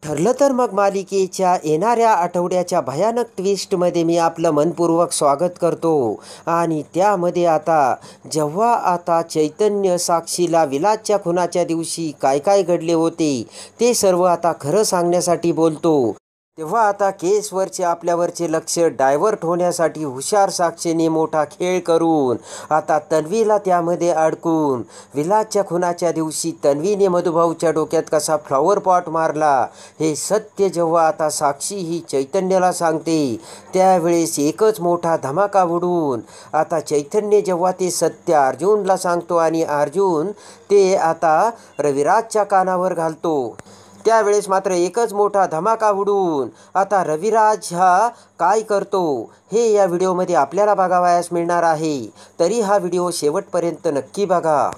ठरलं तर मग मालिकेच्या येणाऱ्या आठवड्याच्या भयानक ट्विस्टमध्ये मी आपलं मनपूर्वक स्वागत करतो. आणि त्यामध्ये जेव्हा चैतन्य साक्षीला विलासच्या खुनाच्या दिवशी काय काय घडले होते ते सर्व खरं सांगण्यासाठी बोलतो. तेव्हा केसवरचे आपल्यावरचे लक्ष डायव्हर्ट होण्यासाठी हुशार साक्षीने मोठा खेळ करून तन्वीला त्यामध्ये अडकून विलासच्या खुनाच्या दिवशी तन्वीने मधुभाऊच्या डोक्यात कसा फ्लॉवर पॉट मारला हे सत्य जेव्हा साक्षी ही चैतन्याला सांगते त्यावेळेस एकच मोठा धमाका उडून चैतन्य जेव्हा ते सत्य अर्जुनला सांगतो आणि अर्जुन ते रविराजच्या कानावर घालतो त्यावेळेस मात्र एकच मोठा धमाका उडून रविराज हा काय करतो हे या व्हिडिओमध्ये आपल्याला बघावयास मिळणार आहे. तरी हा व्हिडिओ शेवटपर्यंत नक्की बघा.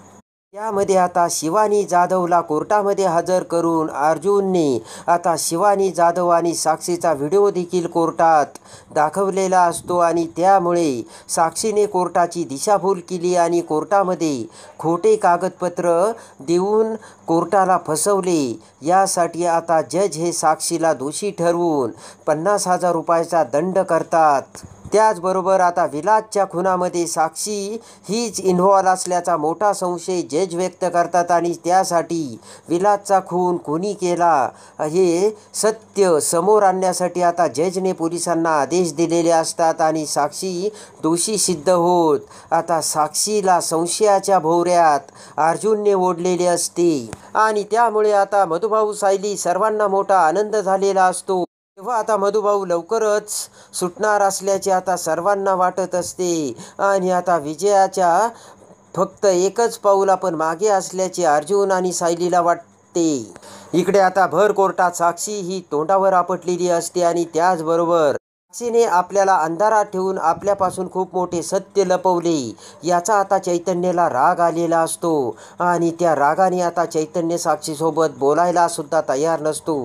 यामध्ये शिवानी जाधवला कोर्टामध्ये हजर करून अर्जुनने शिवानी जाधव आणि साक्षीचा व्हिडिओ देखील कोर्टात दाखवलेला असतो आणि त्यामुळे साक्षीने कोर्टाची दिशाभूल केली आणि कोर्टामध्ये खोटे कागदपत्र देऊन कोर्टाला फसवले. यासाठी जज हे साक्षीला दोषी ठरवून 50,000 रुपयाचा दंड करतात. त्याचबरोबर विलासच्या खुनामध्ये साक्षी हीच इन्व्हॉल्व असल्याचा मोठा संशय जज व्यक्त करतात आणि त्यासाठी विलासचा खून कोणी केला हे सत्य समोर आणण्यासाठी जजने पोलिसांना आदेश दिलेले असतात आणि साक्षी दोषी सिद्ध होत साक्षीला संशयाच्या भोवऱ्यात अर्जुनने ओढलेले असते आणि त्यामुळे मधुभाऊ सायली सर्वांना मोठा आनंद झालेला असतो. तेव्हा मधुभाऊ लवकरच सुटणार असल्याचे सर्वांना वाटत असते आणि विजयाच्या फक्त एकच पाऊल आपण मागे असल्याचे अर्जुन आणि सायलीला वाटते. इकडे भर कोर्टात साक्षी ही तोंडावर आपटलेली असते आणि त्याचबरोबर साक्षीने आपल्याला अंधारात ठेवून आपल्यापासून खूप मोठे सत्य लपवले याचा चैतन्याला राग आलेला असतो आणि त्या रागाने चैतन्य साक्षीसोबत बोलायला सुद्धा तयार नसतो.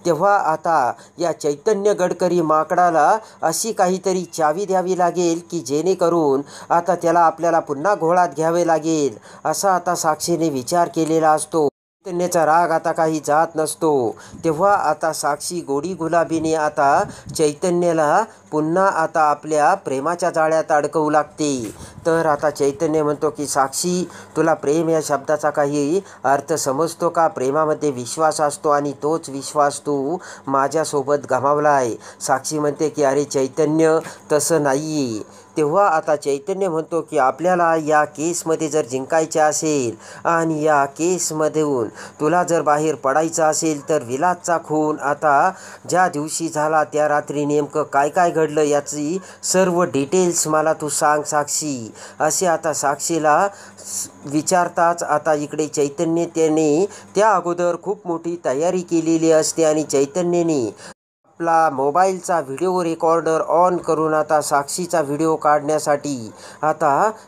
तेव्हा या चैतन्य गडकरी माकडाला अशी काहीतरी चावी द्यावी लागेल की जेणेकरून त्याला आपल्याला पुन्हा घोळात घ्यावे लागेल असा साक्षीने विचार केलेला असतो. चैतन्याचा राग काही जात नसतो. तेव्हा साक्षी गोडी गुलाबीने चैतन्याला पुन्हा आपल्या प्रेमाच्या जाळ्यात अडकवू लागते. तर चैतन्य म्हणतो की साक्षी तुला प्रेम या शब्दाचा काही अर्थ समजतो का? प्रेमामध्ये विश्वास असतो आणि तोच विश्वास तू माझ्यासोबत गमावलाय. साक्षी म्हणते की अरे चैतन्य तसं नाही. तेव्हा चैतन्य म्हणतो की आपल्याला या केसमध्ये जर जिंकायचे असेल आणि या केसमधून तुला जर बाहेर पडायचं असेल तर विलासचा खून ज्या दिवशी झाला त्या रात्री नेमकं काय काय घडलं याची सर्व डिटेल्स मला तू सांग साक्षी असे साक्षीला विचारताच इकडे चैतन्य त्याने त्या अगोदर खूप मोठी तयारी केलेली असते आणि चैतन्याने आपला मोबाईलचा व्हिडिओ रेकॉर्डर ऑन करून साक्षीचा व्हिडिओ काढण्यासाठी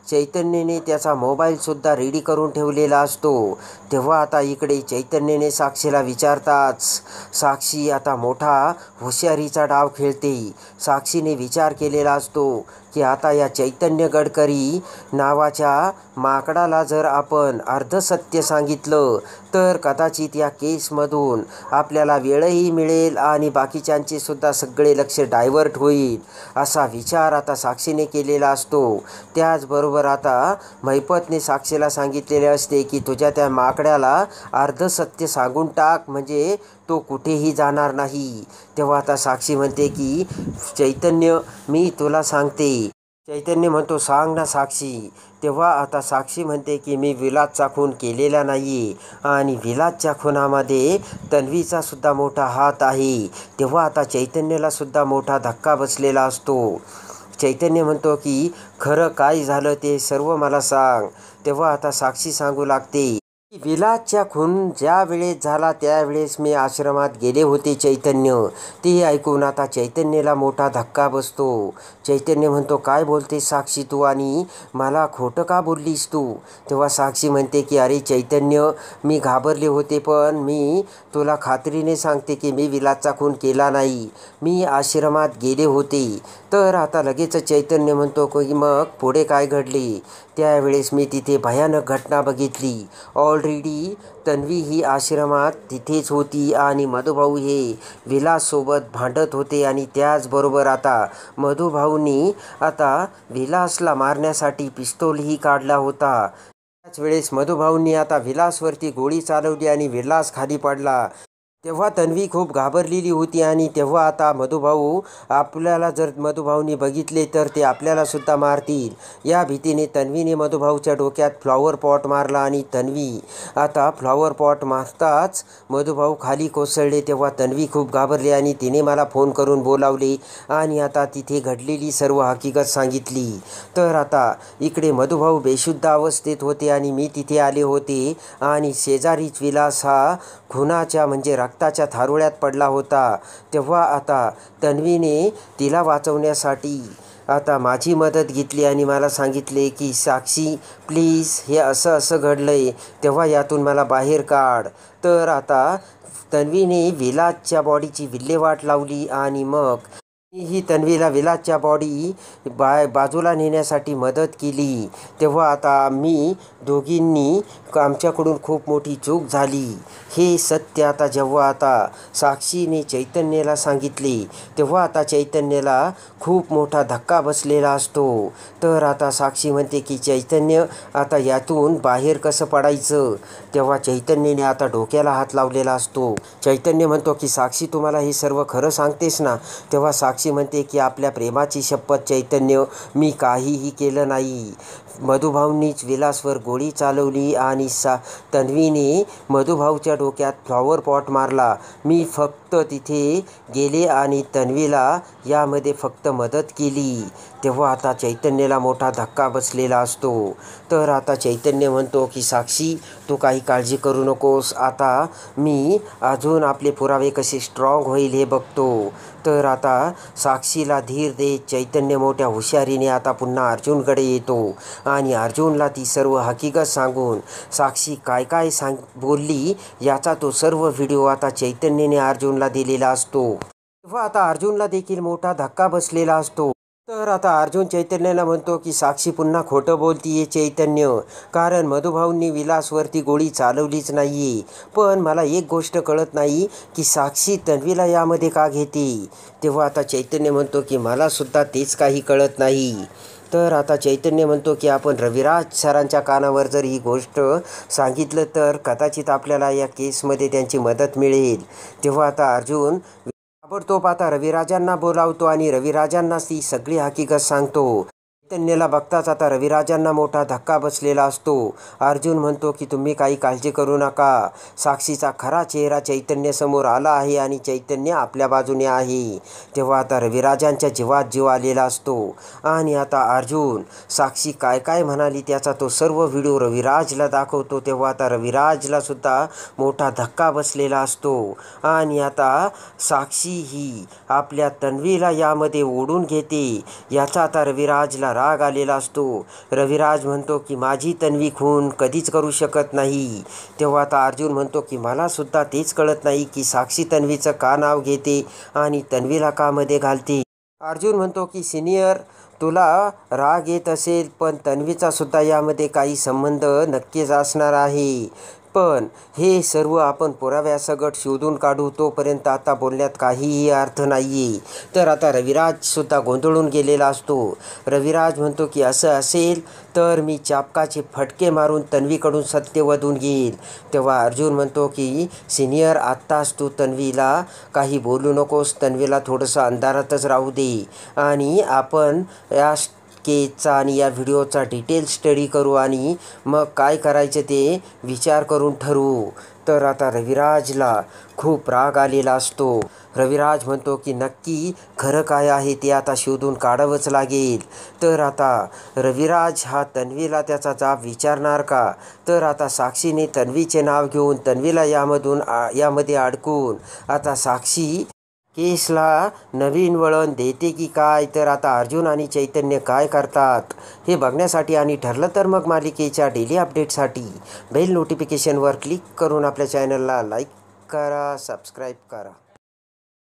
चैतन्याने त्याचा मोबाईलसुद्धा रेडी करून ठेवलेला असतो. तेव्हा इकडे चैतन्याने साक्षीला विचारताच साक्षी मोठा हुशारीचा डाव खेळते. साक्षीने विचार केलेला असतो की या चैतन्य गडकरी नावाच्या माकडाला जर आपण अर्धसत्य सांगितलं तर कदाचित या केसमधून आपल्याला वेळही मिळेल आणि बाकीच्यांचे सुद्धा सगळे लक्ष डायव्हर्ट होईल असा विचार साक्षीने केलेला असतो. त्याचबरोबर महिपतने साक्षीला सांगितलेले असते की तुझ्या त्या माकड्याला अर्धसत्य सांगून टाक म्हणजे तो कुठेही जाणार नाही. तेव्हा साक्षी म्हणते की चैतन्य मी तुला सांगते. चैतन्य म्हणतो सांग ना साक्षी. तेव्हा साक्षी म्हणते की मी विलासचा खून केलेला नाही आणि विलासच्या खुनामध्ये तन्वीचा सुद्धा मोठा हात आहे. तेव्हा चैतन्याला सुद्धा मोठा धक्का बसलेला असतो. चैतन्य म्हणतो की खरं काय झालं ते सर्व मला सांग. तेव्हा साक्षी सांगू लागते विलासच्या खून ज्या वेळेस झाला त्यावेळेस मी आश्रमात गेले होते चैतन्य. ते ऐकून चैतन्याला मोठा धक्का बसतो. चैतन्य म्हणतो काय बोलते साक्षी तू आणि मला खोटं का बोललीस तू? तेव्हा साक्षी म्हणते की अरे चैतन्य मी घाबरले होते पण मी तुला खात्रीने सांगते की मी विलासचा खून केला नाही. मी आश्रमात गेले होते. तर लगेच चैतन्य म्हणतो की मग पुढे काय घडले? त्यावेळेस मी तिथे भयानक घटना बघितली. ऑलरेडी तन्वी ही आश्रमात तिथेच होती आणि मधुभाऊ हे विलाससोबत भांडत होते आणि त्याचबरोबर आता मधुभाऊंनी आता विलासला मारण्यासाठी पिस्तूलही काढला होता. त्याच वेळेस मधुभाऊंनी आता विलासवरती गोळी चालवली आणि विलास खाली पडला. तेव्हा तन्वी खूप घाबरलेली होती आणि तेव्हा आता मधुभाऊ आपल्याला जर मधुभाऊंनी बघितले तर ते आपल्यालासुद्धा मारतील या भीतीने तन्वीने मधुभाऊच्या डोक्यात फ्लॉवर पॉट मारला आणि तन्वी आता फ्लॉवर पॉट मारताच मधुभाऊ खाली कोसळले. तेव्हा तन्वी खूप घाबरली आणि तिने मला फोन करून बोलावले आणि आता तिथे घडलेली सर्व हकीकत सांगितली. तर आता इकडे मधुभाऊ बेशुद्ध अवस्थेत होते आणि मी तिथे आले होते आणि शेजारीच विलास हा खुनाच्या म्हणजे रक्ताच्या थारोळ्यात पडला होता. तेव्हा आता तन्वीने तिला वाचवण्यासाठी आता माझी मदत घेतली आणि मला सांगितले की साक्षी प्लीज हे असं असं घडलं आहे, तेव्हा यातून मला बाहेर काढ. तर आता तन्वीने विलासच्या बॉडीची विल्हेवाट लावली आणि मग ही तन्वीला विलासच्या बॉडी बाजूला नेण्यासाठी मदत केली. तेव्हा आता आम्ही दोघींनी आमच्याकडून खूप मोठी चूक झाली हे सत्य आता जेव्हा आता साक्षीने चैतन्याला सांगितले तेव्हा आता चैतन्याला खूप मोठा धक्का बसलेला असतो. तर आता साक्षी म्हणते की चैतन्य आता यातून बाहेर कसं पडायचं. तेव्हा चैतन्याने आता डोक्याला हात लावलेला असतो. चैतन्य म्हणतो की साक्षी तुम्हाला हे सर्व खरं सांगतेस ना. तेव्हा साक्षी म्हणते की आपल्या प्रेमाची शपथ चैतन्य, मी काहीही केलं नाही. मधुभाऊंनीच विलासवर गोळी चालवली आणि तन्वीने मधुभाऊच्या डोक्यात फ्लॉवर पॉट मारला. मी फक्त तिथे गेले आणि तन्वीला यामध्ये फक्त मदत केली. तेव्हा आता चैतन्याला मोठा धक्का बसलेला असतो. तर आता चैतन्य म्हणतो की साक्षी तू काही काळजी करू नकोस, आता मी अजून आपले पुरावे कसे स्ट्रॉंग होईल हे बघतो. तर आता साक्षीला धीर देत चैतन्य मोठ्या हुशारीने आता पुन्हा अर्जुनकडे येतो आणि अर्जुनला ती सर्व हकीकत सांगून साक्षी काय काय बोलली याचा तो सर्व व्हिडिओ आता चैतन्याने अर्जुनला दिलेला असतो. तेव्हा आता अर्जुनला देखील मोठा धक्का बसलेला असतो. तर आता अर्जुन चैतन्याला म्हणतो की साक्षी पुन्हा खोटं बोलतीये चैतन्य, कारण मधुभाऊंनी विलासवरती गोळी चालवलीच नाहीये. पण मला एक गोष्ट कळत नाही की साक्षी तन्वीला यामध्ये का घेते. तेव्हा आता चैतन्य म्हणतो की मलासुद्धा तेच काही कळत नाही. तर आता चैतन्य म्हणतो की आपण रविराज सरांच्या कानावर जर ही गोष्ट सांगितलं तर कदाचित आपल्याला या केसमध्ये त्यांची मदत मिळेल. तेव्हा आता अर्जुन ताबडतोब आता रविराजांना बोलावतो आणि रविराजांना ती सगळी हकीकत सांगतो. चैतन्याला बघताच आता रविराजांना मोठा धक्का बसलेला असतो. अर्जुन म्हणतो की तुम्ही काही काळजी करू नका, साक्षीचा खरा चेहरा चैतन्यासमोर आला आहे आणि चैतन्य आपल्या बाजूने आहे. तेव्हा आता रविराजांच्या जीवात जीव आलेला असतो आणि आता अर्जुन साक्षी काय काय म्हणाली त्याचा तो सर्व व्हिडिओ रविराजला दाखवतो. तेव्हा आता रविराजला सुद्धा मोठा धक्का बसलेला असतो आणि आता साक्षी ही आपल्या तन्वीला यामध्ये ओढून घेते याचा आता रविराजला राग आलेला असतो. रविराज म्हणतो की माझी तन्वी खून कधीच करू शकत नाही. तेव्हा आता अर्जुन म्हणतो की मला सुद्धा तेच कळत नाही की साक्षी तन्वीचं का नाव घेते आणि तन्वीला का मध्ये घालते. अर्जुन म्हणतो की सिनियर तुला राग येत असेल पण तन्वीचा सुद्धा यामध्ये काही संबंध नक्कीच असणार आहे. पण हे सर्व आपण पुराव्यासकट शोधून काढू, तोपर्यंत आता बोलण्यात काहीही अर्थ नाही आहे. तर आता रविराजसुद्धा गोंधळून गेलेला असतो. रविराज म्हणतो की असं असेल तर मी चापकाचे फटके मारून तन्वीकडून सत्य वधून घेईल. तेव्हा अर्जुन म्हणतो की सिनियर आत्ताच तू तन्वीला काही बोलू नकोस, तन्वीला थोडंसं अंधारातच राहू दे आणि आपण या केसचा आणि या व्हिडिओचा डिटेल स्टडी करू आणि मग काय करायचं ते विचार करून ठरवू. तर आता रविराजला खूप राग आलेला असतो. रविराज म्हणतो की नक्की खरं काय आहे ते आता शोधून काढावंच लागेल. तर आता रविराज हा तन्वीला त्याचा जाब विचारणार का. तर आता साक्षीने तन्वीचे नाव घेऊन तन्वीला यामध्ये अडकून आता साक्षी केसला नवीन वळण देते की काय. तर आता अर्जुन आणि चैतन्य काय करतात हे बघण्यासाठी आणि ठरलं तर मग मालिकेच्या डेली अपडेटसाठी बेल नोटिफिकेशनवर क्लिक करून आपल्या चॅनलला लाईक करा, सबस्क्राईब करा.